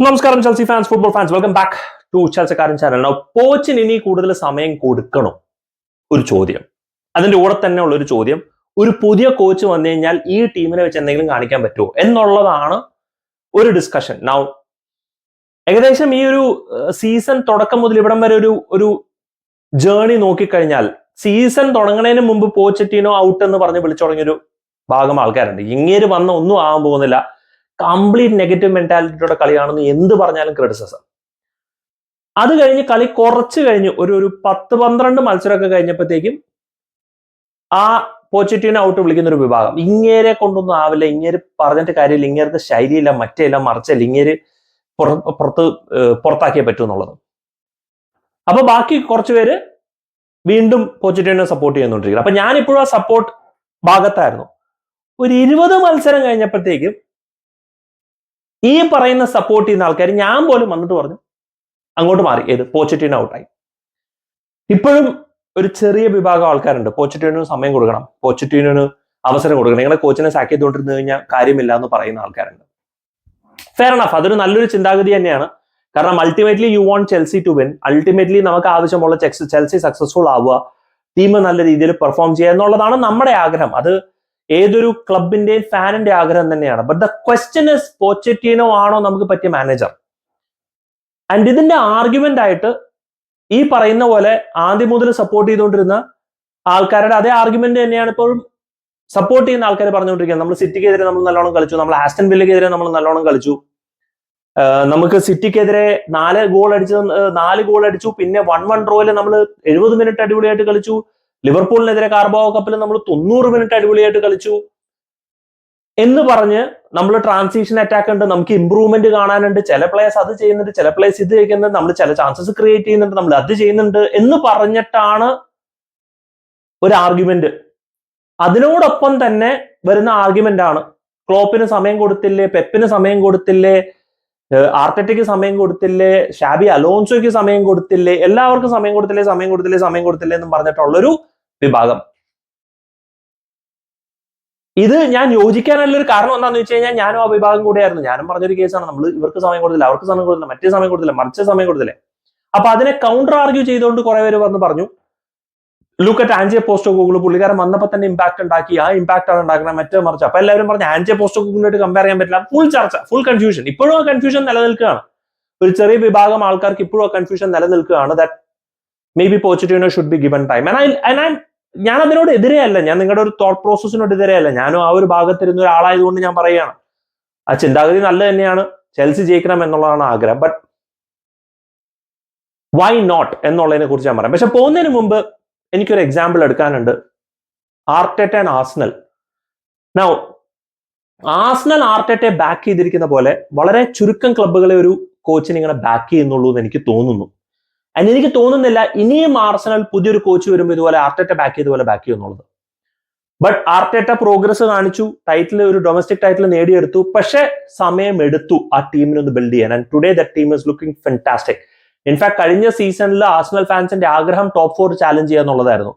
നമസ്കാരം Chelsea fans, football fans, welcome back to ചെൽസക്കാരൻ channel. കോച്ചിന് ഇനി കൂടുതൽ സമയം കൊടുക്കണോ? ഒരു ചോദ്യം. അതിന്റെ കൂടെ തന്നെ ഉള്ള ഒരു ചോദ്യം, ഒരു പുതിയ കോച്ച് വന്നു കഴിഞ്ഞാൽ ഈ ടീമിനെ വെച്ച് എന്തെങ്കിലും കാണിക്കാൻ പറ്റുമോ എന്നുള്ളതാണ് ഒരു ഡിസ്കഷൻ. നൗ ഏകദേശം ഈ ഒരു സീസൺ തുടക്കം മുതൽ ഇവിടം വരെ ഒരു ജേർണി നോക്കിക്കഴിഞ്ഞാൽ സീസൺ തുടങ്ങുന്നതിന് മുമ്പ് പോച്ചറ്റീനോ ഔട്ട് എന്ന് പറഞ്ഞ് വിളിച്ചു തുടങ്ങിയൊരു ഭാഗം ആൾക്കാരുണ്ട്. ഇങ്ങേര് വന്ന ഒന്നും ആകാൻ പോകുന്നില്ല, കംപ്ലീറ്റ് നെഗറ്റീവ് മെന്റാലിറ്റിയുടെ കളിയാണെന്ന് എന്ത് പറഞ്ഞാലും ക്രിറ്റിസിസം. അത് കഴിഞ്ഞ് കളി കുറച്ച് കഴിഞ്ഞ് ഒരു 10-12 മത്സരമൊക്കെ കഴിഞ്ഞപ്പോഴത്തേക്കും ആ പോച്ചറ്റീനോ ഔട്ട് വിളിക്കുന്ന ഒരു വിഭാഗം, ഇങ്ങേരെ കൊണ്ടൊന്നും ആവില്ല, ഇങ്ങേര് പറഞ്ഞിട്ട് കാര്യമില്ല, ഇങ്ങേർക്ക് ശൈലിയില്ല, മറ്റേല്ല മറിച്ചല്ല, ഇങ്ങേര് പുറത്താക്കിയേ പറ്റൂ എന്നുള്ളത്. അപ്പൊ ബാക്കി കുറച്ചുപേര് വീണ്ടും പോച്ചറ്റീനോ സപ്പോർട്ട് ചെയ്യുന്നുണ്ടിരിക്കുന്നത്. അപ്പൊ ഞാനിപ്പോഴും ആ സപ്പോർട്ട് ഭാഗത്തായിരുന്നു. ഒരു 20 മത്സരം കഴിഞ്ഞപ്പോഴത്തേക്കും ഈ പറയുന്ന സപ്പോർട്ട് ചെയ്യുന്ന ആൾക്കാർ, ഞാൻ പോലും വന്നിട്ട് പറഞ്ഞു അങ്ങോട്ട് മാറി, ഏത് പോച്ചറ്റീനോ ഔട്ടായി. ഇപ്പോഴും ഒരു ചെറിയ വിഭാഗം ആൾക്കാരുണ്ട്, പോച്ചറ്റീനോന് സമയം കൊടുക്കണം, പോച്ചറ്റീനോന് അവസരം കൊടുക്കണം, നിങ്ങളെ കോച്ചിനെ സാക്ക് ചെയ്തുകൊണ്ടിരുന്നു കഴിഞ്ഞാൽ കാര്യമില്ല എന്ന് പറയുന്ന ആൾക്കാരുണ്ട്. ഫെയർ എനഫ്, അതൊരു നല്ലൊരു ചിന്താഗതി തന്നെയാണ്. കാരണം ultimately you want Chelsea to win. Ultimately നമുക്ക് ആവശ്യമുള്ള ചെൽസി സക്സസ്ഫുൾ ആവുക, ടീം നല്ല രീതിയിൽ പെർഫോം ചെയ്യുക എന്നുള്ളതാണ് നമ്മുടെ ആഗ്രഹം. അത് ഏതൊരു ക്ലബിന്റെയും ഫാനിന്റെ ആഗ്രഹം തന്നെയാണ്. ബട്ട് ദ ക്വസ്റ്റ്യൻ ഇസ്, പോച്ചറ്റീനോ ആണോ നമുക്ക് പറ്റിയ മാനേജർ? ആൻഡ് ഇതിന്റെ ആർഗ്യുമെന്റ് ആയിട്ട് ഈ പറയുന്ന പോലെ ആദ്യം മുതൽ സപ്പോർട്ട് ചെയ്തുകൊണ്ടിരുന്ന ആൾക്കാരുടെ അതേ ആർഗ്യുമെന്റ് തന്നെയാണ് ഇപ്പോഴും സപ്പോർട്ട് ചെയ്യുന്ന ആൾക്കാർ പറഞ്ഞുകൊണ്ടിരിക്കുന്നത്. നമ്മൾ സിറ്റിക്കെതിരെ നമ്മൾ നല്ലോണം കളിച്ചു, നമ്മൾ ആസ്റ്റൺ വില്ലക്കെതിരെ നമ്മൾ നല്ലോണം കളിച്ചു, നമുക്ക് സിറ്റിക്കെതിരെ 4 ഗോൾ അടിച്ചു, പിന്നെ 1-1 ഡ്രോയില് നമ്മൾ 70 മിനിറ്റ് അടിപൊളിയായിട്ട് കളിച്ചു, ലിവർപൂളിനെതിരെ കാർബാവോ കപ്പിൽ നമ്മൾ 90 മിനിറ്റ് അടിപൊളിയായിട്ട് കളിച്ചു എന്ന് പറഞ്ഞ് നമ്മൾ ട്രാൻസിഷൻ അറ്റാക്ക് ഉണ്ട്, നമുക്ക് ഇമ്പ്രൂവ്മെന്റ് കാണാനുണ്ട്, ചില പ്ലേയേഴ്സ് അത് ചെയ്യുന്നുണ്ട്, ചില പ്ലേയേഴ്സ് ഇത് ചെയ്യുന്നുണ്ട്, നമ്മൾ ചില ചാൻസസ് ക്രിയേറ്റ് ചെയ്യുന്നുണ്ട്, നമ്മൾ അത് ചെയ്യുന്നുണ്ട് എന്ന് പറഞ്ഞിട്ടാണ് ഒരു ആർഗ്യുമെന്റ്. അതിനോടൊപ്പം തന്നെ വരുന്ന ആർഗ്യുമെന്റ് ആണ്, ക്ലോപ്പിന് സമയം കൊടുത്തില്ലേ, പെപ്പിന് സമയം കൊടുത്തില്ലേ, ആർട്ടറ്റയ്ക്ക് സമയം കൊടുത്തില്ലേ, ഷാബി അലോൺസോയ്ക്ക് സമയം കൊടുത്തില്ലേ, എല്ലാവർക്കും സമയം കൊടുത്തില്ലേ എന്ന് പറഞ്ഞിട്ടുള്ളൊരു വിഭാഗം. ഇത് ഞാൻ യോജിക്കാനുള്ളൊരു കാരണം എന്താണെന്ന് വെച്ച് കഴിഞ്ഞാൽ, ഞാനും ആ വിഭാഗം കൂടെയായിരുന്നു. ഞാനും പറഞ്ഞൊരു കേസാണ്, നമ്മൾ ഇവർക്ക് സമയം കൊടുത്തില്ല, അവർക്ക് സമയം കൊടുത്തില്ല, മറ്റേ സമയം കൊടുത്തില്ല, മറിച്ച് സമയം കൊടുത്തില്ലേ. അപ്പൊ അതിനെ കൗണ്ടർ ആർഗ്യൂ ചെയ്തുകൊണ്ട് കുറെ പേര് വന്ന് പറഞ്ഞു, ലുക്ക് അറ്റ് ആൻജെ പോസ്റ്റോകോഗ്ലു, പുള്ളിക്കാരൻ വന്നപ്പോൾ തന്നെ ഇമ്പാക്ട് ഉണ്ടാക്കി, ആ ഇമ്പാക്ട് ആണ് ഉണ്ടാക്കുന്നത്, മറ്റേ മറിച്ച്. അപ്പൊ എല്ലാവരും പറഞ്ഞു ആൻജെ പോസ്റ്റോകോഗ്ലുമായിട്ട് കമ്പയർ ചെയ്യാൻ പറ്റില്ല. ഫുൾ ചർച്ച, ഫുൾ കൺഫ്യൂഷൻ. ഇപ്പോഴും ആ കൺഫ്യൂഷൻ നിലനിൽക്കുകയാണ്. ഒരു ചെറിയ വിഭാഗം ആൾക്കാർക്ക് ഇപ്പോഴും ആ കൺഫ്യൂഷൻ നിലനിൽക്കുകയാണ്. That may be പോച്ചറ്റീനോ should be given time. ഞാൻ അതിനോട് എതിരെയല്ല, ഞാൻ നിങ്ങളുടെ ഒരു തോട്ട് പ്രോസസ്സിനോട് എതിരെയല്ല, ഞാനും ആ ഒരു ഭാഗത്തിരുന്ന ഒരാളായതുകൊണ്ട് ഞാൻ പറയുകയാണ്. ആ ചിന്താഗതി നല്ല തന്നെയാണ്, ചെൽസി ജയിക്കണം എന്നുള്ളതാണ് ആഗ്രഹം. ബട്ട് വൈ നോട്ട് എന്നുള്ളതിനെ കുറിച്ച് ഞാൻ പറയാം. പക്ഷെ പോകുന്നതിന് മുമ്പ് എനിക്കൊരു എക്സാമ്പിൾ എടുക്കാനുണ്ട്, Arteta and Arsenal. Now Arsenal ആർട്ടറ്റയെ ബാക്ക് ചെയ്തിരിക്കുന്ന പോലെ വളരെ ചുരുക്കം ക്ലബ്ബുകളെ ഒരു കോച്ചിനെ ഇങ്ങനെ ബാക്ക് ചെയ്യുന്നുള്ളൂ എന്ന് എനിക്ക് തോന്നുന്നു. അതിന് എനിക്ക് തോന്നുന്നില്ല ഇനിയും ആർസണൽ പുതിയൊരു കോച്ച് വരുമ്പോൾ ഇതുപോലെ ആർട്ടറ്റ ബാക്ക് ചെയ്തതുപോലെ ബാക്ക് ചെയ്യുന്നുള്ളത്. ബട്ട് ആർട്ടറ്റ പ്രോഗ്രസ് കാണിച്ചു, ഒരു ഡൊമസ്റ്റിക് ടൈറ്റിൽ നേടിയെടുത്തു. പക്ഷെ സമയമെടുത്തു ആ ടീമിനൊന്ന് ബിൽഡ് ചെയ്യാൻ. And today the team is looking fantastic. In fact കഴിഞ്ഞ സീസണിൽ ആർസണൽ ഫാൻസിന്റെ ആഗ്രഹം ടോപ്പ് 4 ചാലഞ്ച് ചെയ്യുക എന്നുള്ളതായിരുന്നു.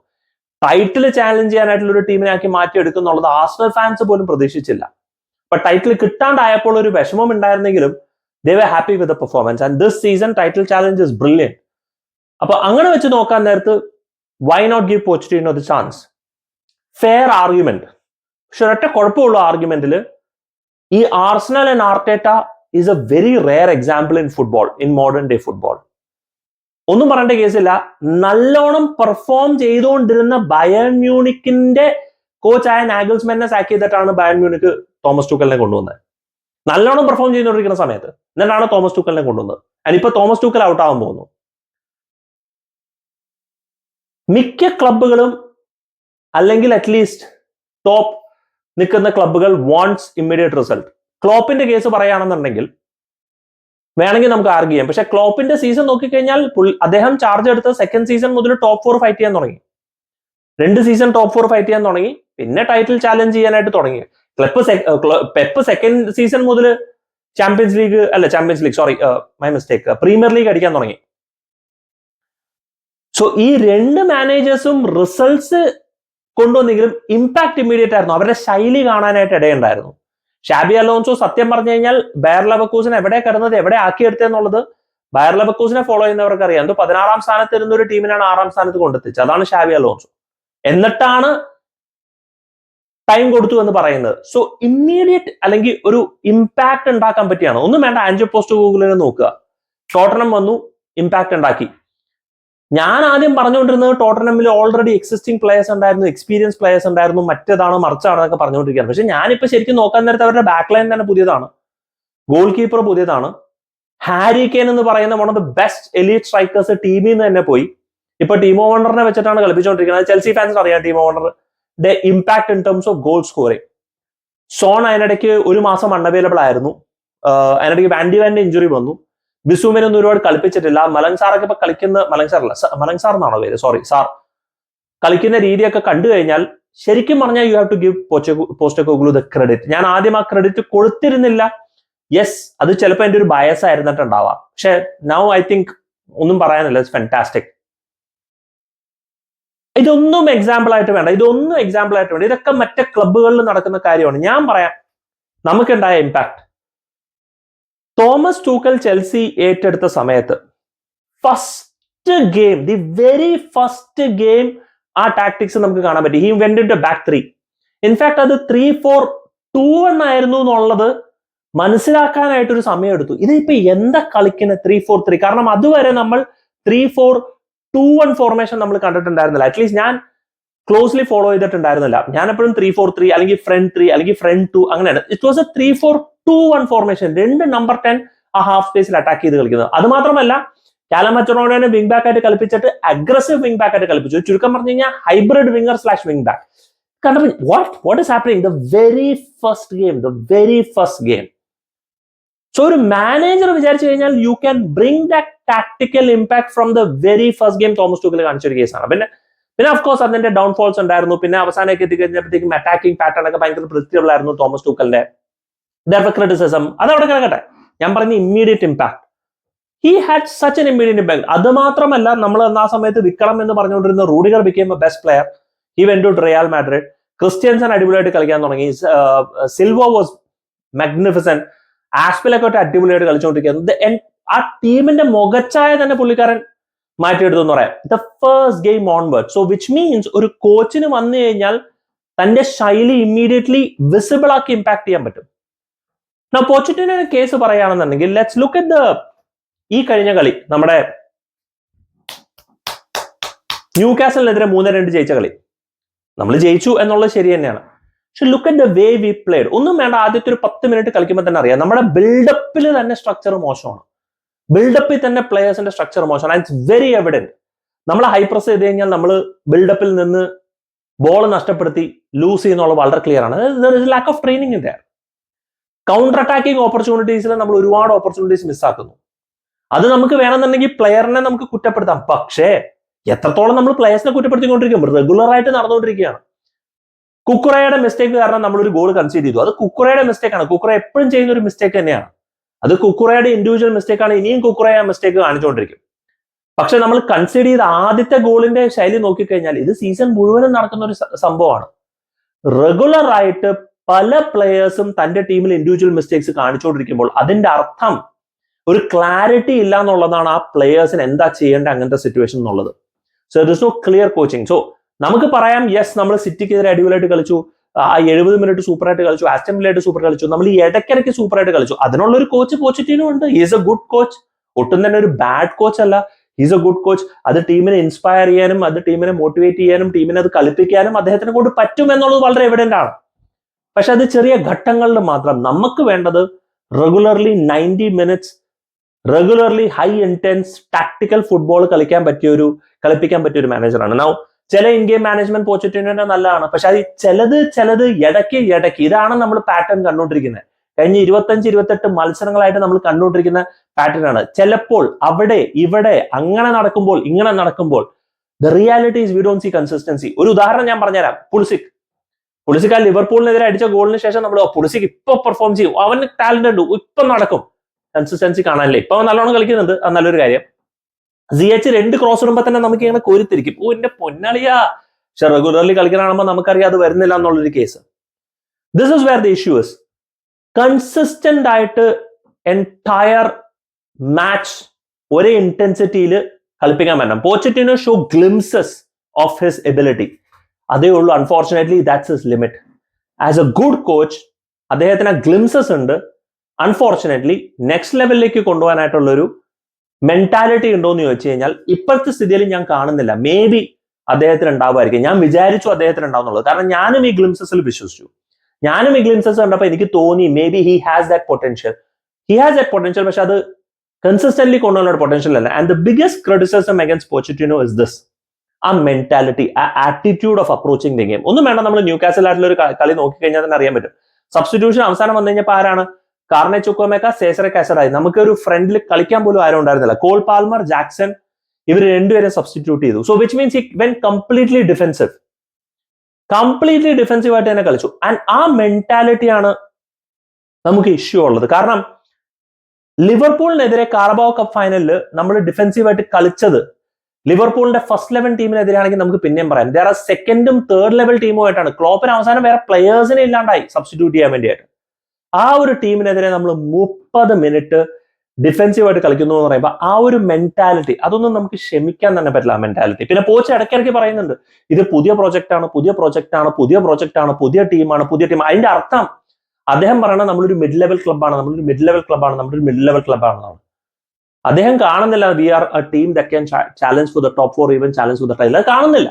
ടൈറ്റിൽ ചാലഞ്ച് ചെയ്യാനായിട്ടുള്ള ഒരു ടീമിനാക്കി മാറ്റിയെടുക്കുന്നുള്ളത് ആർസണൽ ഫാൻസ് പോലും പ്രതീക്ഷിച്ചില്ല. അപ്പൊ ടൈറ്റിൽ കിട്ടാണ്ടായപ്പോൾ ഒരു വിഷമം ഉണ്ടായിരുന്നെങ്കിലും they were happy with the performance, and this season title challenge is brilliant. അപ്പൊ അങ്ങനെ വെച്ച് നോക്കാൻ നേരത്ത് why not give Pochettino the chance? Fair argument. പക്ഷെ ഒരൊറ്റ കുഴപ്പമുള്ള ആർഗ്യുമെന്റിൽ, ഈ Arsenal and Arteta is A very rare example in football, in modern day football. ഒന്നും പറയേണ്ട കേസില്ല, നല്ലോണം പെർഫോം ചെയ്തുകൊണ്ടിരുന്ന ബയൺ മ്യൂണിക്കിന്റെ കോച്ചായ നാഗൽസ്മാനെ സാക്ക് ചെയ്തിട്ടാണ് ബയൺ മ്യൂണിക്ക് തോമസ് ടൂക്കലിനെ കൊണ്ടുവന്നത്. നല്ലോണം പെർഫോം ചെയ്തുകൊണ്ടിരിക്കുന്ന സമയത്ത് എന്നിട്ടാണ് തോമസ് ടൂക്കലിനെ കൊണ്ടുവന്നത്. അതിനിപ്പോ തോമസ് ടൂക്കൽ ഔട്ട് ആവാൻ പോകുന്നു. മിക്ക ക്ലബുകളും, അല്ലെങ്കിൽ അറ്റ്ലീസ്റ്റ് ടോപ്പ് നിൽക്കുന്ന ക്ലബുകൾ വാണ്ട്സ് ഇമ്മീഡിയറ്റ് റിസൾട്ട്. ക്ലോപ്പിന്റെ കേസ് പറയുകയാണെന്നുണ്ടെങ്കിൽ വേണമെങ്കിൽ നമുക്ക് ആർഗ്യൂ ചെയ്യാം. പക്ഷെ ക്ലോപ്പിന്റെ സീസൺ നോക്കിക്കഴിഞ്ഞാൽ അദ്ദേഹം ചാർജ് എടുത്ത സെക്കൻഡ് സീസൺ മുതൽ ടോപ്പ് 4 ഫൈറ്റ് ചെയ്യാൻ തുടങ്ങി. 2 സീസൺ ടോപ്പ് 4 ഫൈറ്റ് ചെയ്യാൻ തുടങ്ങി, പിന്നെ ടൈറ്റിൽ ചാലഞ്ച് ചെയ്യാനായിട്ട് തുടങ്ങി. പെപ്പ് സെക്കൻഡ് സീസൺ മുതൽ പ്രീമിയർ ലീഗ് അടിക്കാൻ തുടങ്ങി. സോ ഈ 2 മാനേജേഴ്സും റിസൾട്ട്സ് കൊണ്ടുവന്നെങ്കിലും ഇമ്പാക്ട് ഇമ്മീഡിയറ്റ് ആയിരുന്നു. അവരുടെ ശൈലി കാണാനായിട്ട് ഇടയുണ്ടായിരുന്നു. ഷാബി അലോൺസോ സത്യം പറഞ്ഞു കഴിഞ്ഞാൽ ബയർ ലെവർകൂസൻ എവിടെ കിടന്നത്, എവിടെ ആക്കിയെടുത്തെന്നുള്ളത് ബയർ ലെവർകൂസനെ ഫോളോ ചെയ്യുന്നവർക്ക് അറിയാം. എന്തോ 16ാം സ്ഥാനത്ത് ഇരുന്ന ഒരു ടീമിനാണ് 6ാം സ്ഥാനത്ത് കൊണ്ടെത്തിച്ചത്. അതാണ് ഷാബി അലോൺസോ. എന്നിട്ടാണ് ടൈം കൊടുത്തു എന്ന് പറയുന്നത്. സോ ഇമ്മീഡിയറ്റ് അല്ലെങ്കിൽ ഒരു ഇമ്പാക്ട് ഉണ്ടാക്കാൻ പറ്റിയാണ്. ഒന്നും വേണ്ട, ആൻജോ പോസ്റ്റെകോഗ്ലുവിനെ നോക്കുക. ടോട്ടനം വന്നു, ഇമ്പാക്ട് ഉണ്ടാക്കി. ഞാൻ ആദ്യം പറഞ്ഞുകൊണ്ടിരുന്നത് ടോട്ടനമിൽ ഓൾറെഡി എക്സിസ്റ്റിംഗ് പ്ലേയേഴ്സ് ഉണ്ടായിരുന്നു, എക്സ്പീരിയൻസ് പ്ലേയേഴ്സ് ഉണ്ടായിരുന്നു, മറ്റേതാണ് മറിച്ചാണെന്നൊക്കെ പറഞ്ഞുകൊണ്ടിരിക്കുകയാണ്. പക്ഷെ ഞാനിപ്പോ ശരിക്കും നോക്കാൻ നേരത്തെ അവരുടെ ബാക്ക് ലൈൻ തന്നെ പുതിയതാണ്, ഗോൾ കീപ്പർ പുതിയതാണ്. ഹാരി കെയ്ൻ എന്ന് പറയുന്ന one of the best elite strikers ടീമിൽ നിന്ന് തന്നെ പോയി. ഇപ്പൊ ടീമോ വണ്ടറിനെ വെച്ചിട്ടാണ് കളിപ്പിച്ചുകൊണ്ടിരിക്കുന്നത്. ചെൽസി ഫാൻസിന് അറിയാം ടീമോ വണ്ടറിന്റെ impact in terms of goal scoring. സോൺ അതിനിടയ്ക്ക് ഒരു മാസം അൺഅവൈലബിൾ ആയിരുന്നു. അതിനിടയ്ക്ക് വാൻഡി വാന്റെ ഇഞ്ചുറി വന്നു. ബിസുമിനൊന്നും ഒരുപാട് കളിപ്പിച്ചിട്ടില്ല. മലങ് സാറൊക്കെ ഇപ്പൊ കളിക്കുന്ന, മലങ് സാർ എന്നാണോ പേര്, സോറി സാർ, കളിക്കുന്ന രീതിയൊക്കെ കണ്ടു കഴിഞ്ഞാൽ ശരിക്കും പറഞ്ഞാൽ you have to give Postecoglou the credit. ഞാൻ ആദ്യം ആ ക്രെഡിറ്റ് കൊടുത്തിരുന്നില്ല. യെസ്, അത് ചിലപ്പോൾ എന്റെ ഒരു ബയസ് ആയിരുന്നിട്ടുണ്ടാവാം. പക്ഷെ നൗ ഐ തിങ്ക് ഒന്നും പറയാനില്ല, ഇറ്റ്സ് ഫാന്റാസ്റ്റിക്. ഇതൊന്നും എക്സാമ്പിൾ ആയിട്ട് വേണ്ട, ഇതൊക്കെ മറ്റേ ക്ലബ്ബുകളിൽ നടക്കുന്ന കാര്യമാണ്. ഞാൻ പറയാം നമുക്കുണ്ടായ ഇമ്പാക്ട്. തോമസ് ടൂക്കൽ ചെൽസി ഏറ്റെടുത്ത സമയത്ത് first game, the very first game, ആ ടാക്ടിക്സ് നമുക്ക് കാണാൻ പറ്റി. He went into back 3. In fact അത് 3-4-2-1 ആയിരുന്നു എന്നുള്ളത് മനസ്സിലാക്കാനായിട്ടൊരു സമയം എടുത്തു. ഇതിപ്പോ എന്താ കളിക്കുന്നത് 3-4-3? കാരണം അതുവരെ നമ്മൾ 3-4-2-1 ഫോർമേഷൻ നമ്മൾ കണ്ടിട്ടുണ്ടായിരുന്നില്ല. അറ്റ്ലീസ്റ്റ് ഞാൻ ക്ലോസ്ലി ഫോളോ ചെയ്തിട്ടുണ്ടായിരുന്നില്ല. ഞാൻ എപ്പോഴും 3-4-3 അല്ലെങ്കിൽ ഫ്രണ്ട് 3 അല്ലെങ്കിൽ ഫ്രണ്ട് 2 അങ്ങനെയാണ്. It was A 3-4-2-1 formation. 2 number 10 ആ ഹാഫ് സ്പേസിൽ അറ്റാക്ക് ചെയ്ത് കളിക്കുന്നത്. അത് മാത്രമല്ല കാലം മച്ചറോണോനെ വിംഗ് ബാക്ക് ആയിട്ട് കളിപ്പിച്ചിട്ട് അഗ്രസീവ് വിംഗ് ബാക്ക് ആയിട്ട് കളിപ്പിച്ചു. ചുരുക്കം പറഞ്ഞു കഴിഞ്ഞാൽ ഹൈബ്രിഡ് വിംഗർ / വിംഗ് ബാക്ക്. കണ്ടപ്പോൾ what is happening the very first game. So ഒരു മാനേജർ വിചാരിച്ചു കഴിഞ്ഞാൽ you can bring that tactical impact from the very first game. Thomas Tuchel കാണിച്ചൊരു കേസാണ്. പിന്നെ ഓഫ് കോഴ്സ് അതിന്റെ ഡൗൺഫോൾസ് ഉണ്ടായിരുന്നു. പിന്നെ അവസാനമൊക്കെ എത്തിക്കഴിഞ്ഞപ്പോഴത്തേക്കും അറ്റാക്കിംഗ് പാറ്റേൺ ഒക്കെ ഭയങ്കര പ്രിഡിക്റ്റബിൾ ആയിരുന്നു തോമസ് ടൂക്കലിന്റെ. ക്രിറ്റിസിസം അതവിടെ കിടക്കട്ടെ. ഞാൻ പറഞ്ഞ immediate impact, he had such an immediate impact. അത് മാത്രമല്ല, നമ്മൾ ആ സമയത്ത് വിക്കണം എന്ന് പറഞ്ഞുകൊണ്ടിരുന്ന Rudiger became a best player. He went to Real Madrid. Christensen അടിപൊളിയായിട്ട് കളിക്കാൻ തുടങ്ങി. Silva was magnificent. ആസ്പിലൊക്കെ ഒട്ട് അടിപൊളിയായിട്ട് കളിച്ചുകൊണ്ടിരിക്കുന്നത്. ആ ടീമിന്റെ മുഖച്ഛായ തന്നെ പുള്ളിക്കാരൻ മാറ്റിയെടുത്തു എന്ന് പറയാം. The first game onward. So which means ഒരു കോച്ചിന് വന്നു കഴിഞ്ഞാൽ തന്റെ ശൈലി ഇമ്മീഡിയറ്റ്ലി വിസിബിൾ ആക്കി ഇമ്പാക്ട് ചെയ്യാൻ പറ്റും. പോച്ചറ്റിനോ കേസ് പറയുകയാണെന്നുണ്ടെങ്കിൽ ലെറ്റ്സ് ലുക്ക് അറ്റ് ഈ കഴിഞ്ഞ കളി, നമ്മുടെ ന്യൂ കാസലിനെതിരെ 3-2 ജയിച്ച കളി. നമ്മൾ ജയിച്ചു എന്നുള്ളത് ശരി തന്നെയാണ്. പക്ഷെ look at the way we played. ഒന്നും വേണ്ട, ആദ്യത്തെ ഒരു 10 മിനിറ്റ് കളിക്കുമ്പോൾ തന്നെ അറിയാം നമ്മുടെ ബിൽഡപ്പിൽ തന്നെ സ്ട്രക്ചർ മോശമാണ്. ബിൽഡപ്പിൽ തന്നെ പ്ലേയേഴ്സിന്റെ സ്ട്രക്ചർ മോശമാണ്. It's very evident. നമ്മൾ ഹൈ പ്രസ് ചെയ്ത് കഴിഞ്ഞാൽ നമ്മൾ ബിൽഡപ്പിൽ നിന്ന് ബോൾ നഷ്ടപ്പെടുത്തി ലൂസ് ചെയ്യുന്നുള്ള വളരെ ക്ലിയർ ആണ്. Lack of training in there. Counter attacking ഓപ്പർച്യൂണിറ്റീസിൽ നമ്മൾ ഒരുപാട് ഓപ്പർച്യൂണിറ്റീസ് മിസ്സാക്കുന്നു. അത് നമുക്ക് വേണമെന്നുണ്ടെങ്കിൽ പ്ലെയറിനെ നമുക്ക് കുറ്റപ്പെടുത്താം. പക്ഷേ എത്രത്തോളം നമ്മൾ പ്ലേയേഴ്സിനെ കുറ്റപ്പെടുത്തിക്കൊണ്ടിരിക്കും? റെഗുലർ ആയിട്ട് നടന്നുകൊണ്ടിരിക്കുകയാണ്. കുക്കുറയുടെ മിസ്റ്റേക്ക് കാരണം നമ്മളൊരു ഗോൾ കൺസീഡ് ചെയ്തു. അത് കുക്കുറയുടെ മിസ്റ്റേക്ക് ആണ്. കുക്കുറ എപ്പോഴും ചെയ്യുന്ന ഒരു മിസ്റ്റേക്ക് തന്നെയാണ്. അത് കുക്കുറയുടെ ഇൻഡിവിജ്വൽ മിസ്റ്റേക്ക് ആണ്. ഇനിയും കുക്കുറ ആ മിസ്റ്റേക്ക് കാണിച്ചുകൊണ്ടിരിക്കും. പക്ഷെ നമ്മൾ കൺസീഡ് ചെയ്ത ആദ്യത്തെ ഗോളിന്റെ ശൈലി നോക്കിക്കഴിഞ്ഞാൽ ഇത് സീസൺ മുഴുവനും നടക്കുന്ന ഒരു സംഭവമാണ്. റെഗുലർ ആയിട്ട് പല പ്ലെയേഴ്സും തന്റെ ടീമിൽ ഇൻഡിവിജ്വൽ മിസ്റ്റേക്സ് കാണിച്ചുകൊണ്ടിരിക്കുമ്പോൾ അതിന്റെ അർത്ഥം ഒരു ക്ലാരിറ്റി ഇല്ല എന്നുള്ളതാണ്. ആ പ്ലെയേഴ്സിന് എന്താ ചെയ്യേണ്ട അങ്ങനത്തെ സിറ്റുവേഷൻ എന്നുള്ളത്. So there is no clear coaching. So നമുക്ക് പറയാം, യെസ് നമ്മൾ സിറ്റിക്കെതിരെ അടിപൊളിയായിട്ട് കളിച്ചു, ആ 70 മിനിറ്റ് സൂപ്പറായിട്ട് കളിച്ചു, ആസ്റ്റൺ വില്ലയായിട്ട് സൂപ്പർ കളിച്ചു, നമ്മൾ ഈ ഇടയ്ക്കിടയ്ക്ക് സൂപ്പറായിട്ട് കളിച്ചു. അതിനുള്ള ഒരു കോച്ച് പോച്ചറ്റിനോ ഉണ്ട്. Is A good coach. ഒട്ടും തന്നെ ഒരു ബാഡ് കോച്ച് അല്ല. Is A good coach. അത് ടീമിനെ ഇൻസ്പയർ ചെയ്യാനും അത് ടീമിനെ മോട്ടിവേറ്റ് ചെയ്യാനും ടീമിനെ അത് കളിപ്പിക്കാനും അദ്ദേഹത്തിനെ കൊണ്ട് പറ്റും എന്നുള്ളത് വളരെ എവിഡന്റ് ആണ്. പക്ഷെ അത് ചെറിയ ഘട്ടങ്ങളിൽ മാത്രം. നമുക്ക് വേണ്ടത് regularly 90 minutes regularly high intense tactical football കളിപ്പിക്കാൻ പറ്റിയ ഒരു മാനേജറാണ്. നൗ ചില ഇൻ ഗെയിം മാനേജ്മെന്റ് പോച്ചറ്റിനോ നല്ലതാണ്. പക്ഷെ അത് ചിലത് ഇടയ്ക്ക് ഇതാണ് നമ്മൾ പാറ്റേൺ കണ്ടുകൊണ്ടിരിക്കുന്നത്. കഴിഞ്ഞ 25-28 മത്സരങ്ങളായിട്ട് നമ്മൾ കണ്ടുകൊണ്ടിരിക്കുന്ന പാറ്റേൺ ആണ്. ചിലപ്പോൾ അവിടെ ഇവിടെ അങ്ങനെ നടക്കുമ്പോൾ ഇങ്ങനെ നടക്കുമ്പോൾ the reality is we don't see consistency. ഒരു ഉദാഹരണം ഞാൻ പറഞ്ഞുതരാം. പുളിസിക് ആ ലിവർപൂളിനെതിരെ അടിച്ച ഗോളിന് ശേഷം നമ്മൾ പുളിസിക് ഇപ്പൊ പെർഫോം ചെയ്യും, അവന് ടാലന്റ് ഉണ്ട്, ഇപ്പൊ നടക്കും. കൺസിസ്റ്റൻസി കാണാനില്ലേ? ഇപ്പൊ നല്ലോണം കളിക്കുന്നുണ്ട്, അത് നല്ലൊരു കാര്യം. സിഎച്ച് 2 ക്രോസ് ഇടുമ്പോ തന്നെ നമുക്ക് ഇങ്ങനെ കോരിത്തിരിക്കും, എന്റെ പൊന്നളിയാ. പക്ഷെ റെഗുലർലി കളിക്കാനാകുമ്പോൾ നമുക്കറിയാം അത് വരുന്നില്ല എന്നുള്ളൊരു case. This is where the issue is. Consistent ആയിട്ട് എൻറ്റയർ മാച്ച് ഒരേ ഇന്റൻസിറ്റിയിൽ കളിപ്പിക്കാൻ പറ്റണം. Pochettino show glimpses of his ability, അതേ ഉള്ളൂ. Unfortunately that's his limit. As a good coach അദ്ദേഹത്തിന് ഗ്ലിംസസ് ഉണ്ട്. അൺഫോർച്ചുനേറ്റ്ലി നെക്സ്റ്റ് ലെവലിലേക്ക് കൊണ്ടുപോകാനായിട്ടുള്ളൊരു മെന്റാലിറ്റി ഉണ്ടോ എന്ന് ചോദിച്ചു കഴിഞ്ഞാൽ ഇപ്പോഴത്തെ സ്ഥിതിയിൽ ഞാൻ കാണുന്നില്ല. മേ ബി അദ്ദേഹത്തിന് ഉണ്ടാവുമായിരിക്കും. ഞാൻ വിചാരിച്ചു അദ്ദേഹത്തിന് ഉണ്ടാവുന്നുള്ളത്, കാരണം ഞാനും ഈ ഗ്ലിംസസിൽ വിശ്വസിച്ചു. ഞാനും ഈ ഗ്ലിംസസ് കണ്ടപ്പോൾ എനിക്ക് തോന്നി may be he has that potential. പക്ഷെ അത് കൺസിസ്റ്റന്റ്ലി കൊണ്ടുപോകാനുള്ള പൊട്ടൻഷ്യൽ അല്ല. And the biggest criticism against പോച്ചറ്റിനോ is this, ആ മെന്റാലിറ്റി, ആ attitude of approaching the game. ഒന്നും വേണ്ട, നമ്മൾ ന്യൂകാസൽ ആയിട്ടുള്ള ഒരു കളി നോക്കിക്കഴിഞ്ഞാൽ തന്നെ അറിയാൻ പറ്റും. സബ്സ്റ്റിറ്റ്യൂഷൻ അവസാനം വന്നു കഴിഞ്ഞപ്പോൾ ആരാണ്? കാർണെ ചുക്കോമേക്ക, സേസറെ കാസറായി. നമുക്ക് ഒരു ഫ്രണ്ടിൽ കളിക്കാൻ പോലും ആരും ഉണ്ടായിരുന്നില്ല. കോൾ പാൽമർ, ജാക്സൺ, ഇവർ രണ്ടുപേരും സബ്സ്റ്റിറ്റ്യൂട്ട് ചെയ്തു. So which means he when completely defensive ആയിട്ട് തന്നെ കളിച്ചു. ആൻഡ് ആ മെന്റാലിറ്റിയാണ് നമുക്ക് ഇഷ്യൂ ഉള്ളത്. കാരണം ലിവർപൂളിനെതിരെ കാർബാവോ കപ്പ് ഫൈനലിൽ നമ്മൾ ഡിഫെൻസീവായിട്ട് കളിച്ചത് ലിവർപൂളിന്റെ ഫസ്റ്റ് ലെവൽ ടീമിനെതിരാണെങ്കിൽ നമുക്ക് പിന്നെയും പറയാം. വേറെ സെക്കൻഡും തേർഡ് ലെവൽ ടീമുമായിട്ടാണ്. ക്ലോപ്പിന് അവസാനം വേറെ പ്ലെയേഴ്സിനെ ഇല്ലാണ്ടായി സബ്സ്റ്റിറ്റ്യൂട്ട് ചെയ്യാൻ വേണ്ടിയിട്ട്. ആ ഒരു ടീമിനെതിരെ നമ്മൾ 30 മിനിറ്റ് ഡിഫെൻസീവായിട്ട് കളിക്കുന്നു എന്ന് പറയുമ്പോൾ ആ ഒരു മെന്റാലിറ്റി, അതൊന്നും നമുക്ക് ക്ഷമിക്കാൻ തന്നെ പറ്റില്ല. ആ മെന്റാലിറ്റി. പിന്നെ കോച്ച് ഇടയ്ക്കിടയ്ക്ക് പറയുന്നുണ്ട് ഇത് പുതിയ പ്രോജക്റ്റ് ആണ്, പുതിയ ടീമാണ്. അതിന്റെ അർത്ഥം അദ്ദേഹം പറയണത് നമ്മളൊരു മിഡ് ലെവൽ ക്ലബ്ബാണ്. അദ്ദേഹം കാണുന്നില്ല we are a team that can challenge for the top 4, even challenge for the title. അത് കാണുന്നില്ല.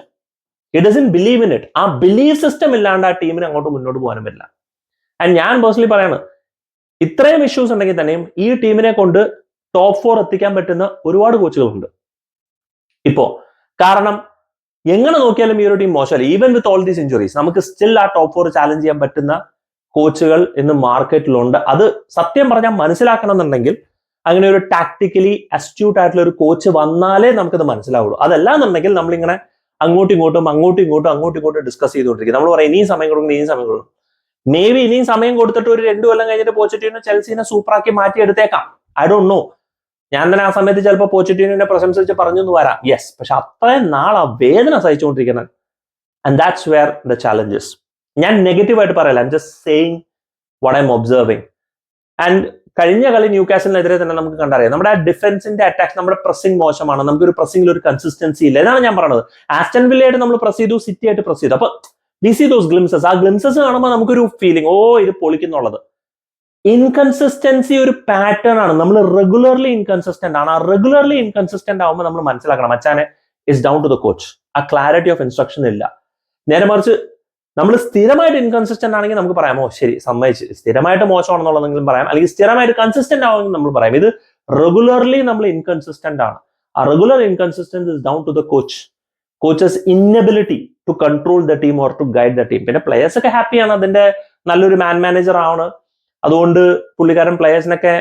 It doesn't believe in it. ആ ബിലീവ് സിസ്റ്റം ഇല്ലാണ്ട് ആ ടീമിന് അങ്ങോട്ട് മുന്നോട്ട് പോകാനും പറ്റില്ല. ആൻഡ് ഞാൻ പേഴ്സണലി പറയാണ്, ഇത്രയും ഇഷ്യൂസ് ഉണ്ടെങ്കിൽ തന്നെയും ഈ ടീമിനെ കൊണ്ട് ടോപ്പ് 4 എത്തിക്കാൻ പറ്റുന്ന ഒരുപാട് കോച്ചുകളുണ്ട് ഇപ്പോ. കാരണം എങ്ങനെ നോക്കിയാലും ഈ ഒരു ടീം മോശമല്ല. Even with all these injuries നമുക്ക് സ്റ്റിൽ ആ ടോപ്പ് 4 ചാലഞ്ച് ചെയ്യാൻ പറ്റുന്ന കോച്ചുകൾ ഇന്ന് മാർക്കറ്റിലുണ്ട്. അത് സത്യം പറഞ്ഞാൽ മനസ്സിലാക്കണം എന്നുണ്ടെങ്കിൽ അങ്ങനെ ഒരു ടാക്ടിക്കലി അസ്റ്റ്യൂട്ട് ആയിട്ടുള്ള ഒരു കോച്ച് വന്നാലേ നമുക്കത് മനസ്സിലാവുള്ളൂ. അതല്ല എന്നുണ്ടെങ്കിൽ നമ്മളിങ്ങനെ അങ്ങോട്ടും ഇങ്ങോട്ടും ഡിസ്കസ് ചെയ്തുകൊണ്ടിരിക്കും. നമ്മൾ പറയും ഇനിയും സമയം കൊടുക്കും. മേ ബി ഇനിയും സമയം കൊടുത്തിട്ട് ഒരു 2 കൊല്ലം കഴിഞ്ഞിട്ട് പോച്ചറ്റിനോ ചെൽസിനെ സൂപ്പറാക്കി മാറ്റിയെടുത്തേക്കാം. I don't know. ഞാൻ തന്നെ ആ സമയത്ത് ചിലപ്പോൾ പോച്ചറ്റിനോനെ പ്രശംസിച്ച് പറഞ്ഞു എന്ന് വരാം. യെസ്, പക്ഷെ അത്രയും നാളെ വേദന സഹിച്ചുകൊണ്ടിരിക്കുന്നത്. And that's where the challenges. ഞാൻ നെഗറ്റീവായിട്ട് പറയല്ല, I'm just saying what I'm observing. And കഴിഞ്ഞ കളി ന്യൂകാസലിനെതിരെ തന്നെ നമുക്ക് കണ്ടറിയാം, നമ്മുടെ ആ ഡിഫൻസിന്റെ അറ്റാക്സ്, നമ്മുടെ പ്രസിംഗ് മോശമാണ്. നമുക്കൊരു പ്രസിംഗിൽ ഒരു കൺസിസ്റ്റൻസി ഇല്ല. ഇതാണ് ഞാൻ പറയുന്നത്. ആസ്റ്റൺ വില്ലയായിട്ട് നമ്മൾ പ്രസ് ചെയ്തു, സിറ്റി ആയിട്ട് പ്രസ് ചെയ്തു. അപ്പൊ വി സീ ദോസ് ഗ്ലിംസസ്. ആ ഗ്ലിംസസ് കാണുമ്പോൾ നമുക്കൊരു ഫീലിംഗ്, ഇത് പൊളിക്കുന്നുള്ളത്. ഇൻകൺസിസ്റ്റൻസി ഒരു പാറ്റേൺ ആണ്. നമ്മൾ റെഗുലർലി ഇൻകൺസിസ്റ്റന്റ് ആണ്. ആ റെഗുലർലി ഇൻകൺസിസ്റ്റന്റ് ആവുമ്പോൾ നമ്മൾ മനസ്സിലാക്കണം മച്ചാനെ it's down to the coach. ആ ക്ലാരിറ്റി ഓഫ് ഇൻസ്ട്രക്ഷൻ ഇല്ല. നേരെ മറിച്ച് നമ്മൾ സ്ഥിരമായിട്ട് ഇൻകൺസിസ്റ്റന്റ് ആണെങ്കിൽ നമുക്ക് പറയാമോ ശരി സമ്മതിച്ച്, സ്ഥിരമായിട്ട് മോശമാണെന്നുള്ളതെങ്കിലും പറയാം, അല്ലെങ്കിൽ സ്ഥിരമായിട്ട് കൺസിസ്റ്റന്റ് ആവുമെങ്കിൽ നമ്മൾ പറയാം. ഇത് റെഗുലർലി നമ്മൾ ഇൻകൺസിസ്റ്റന്റ് ആണ്. ആ regular inconsistence is down to the coach's inability to control the team or to guide the team. പിന്നെ പ്ലേയേഴ്സ് ഒക്കെ ഹാപ്പിയാണ്, അതിന്റെ നല്ലൊരു മാനേജർ ആണ്. അതുകൊണ്ട് പുള്ളിക്കാരൻ പ്ലേയേഴ്സിനൊക്കെ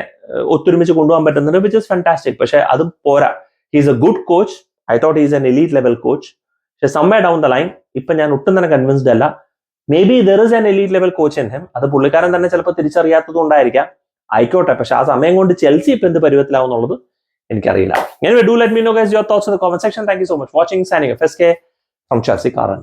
ഒത്തൊരുമിച്ച് കൊണ്ടുപോകാൻ പറ്റുന്നുണ്ട്, വിച്ച് ഇസ് ഫാന്റാസ്റ്റിക്. പക്ഷെ അത് പോരാ. He's A good coach. I thought he's an elite level coach. പക്ഷെ സംവേ ഡൗൺ ദ ലൈൻ ഇപ്പൊ ഞാൻ ഒട്ടും തന്നെ കൺവിൻസ്ഡ് അല്ല. May be there is an elite level coach in him. അത് പുള്ളിക്കാരൻ തന്നെ ചിലപ്പോൾ തിരിച്ചറിയാത്തത് കൊണ്ടായിരിക്കാം. ആയിക്കോട്ടെ, പക്ഷെ ആ സമയം കൊണ്ട് ചെൽസി ഇപ്പൊ എന്ത് പരുവത്തിലാവും എന്നുള്ളത് എനിക്കറിയില്ല. Anyway, do let me know guys your thoughts in the comment section. Thank you so much for watching. Signing off, SK from Chelsea Karan.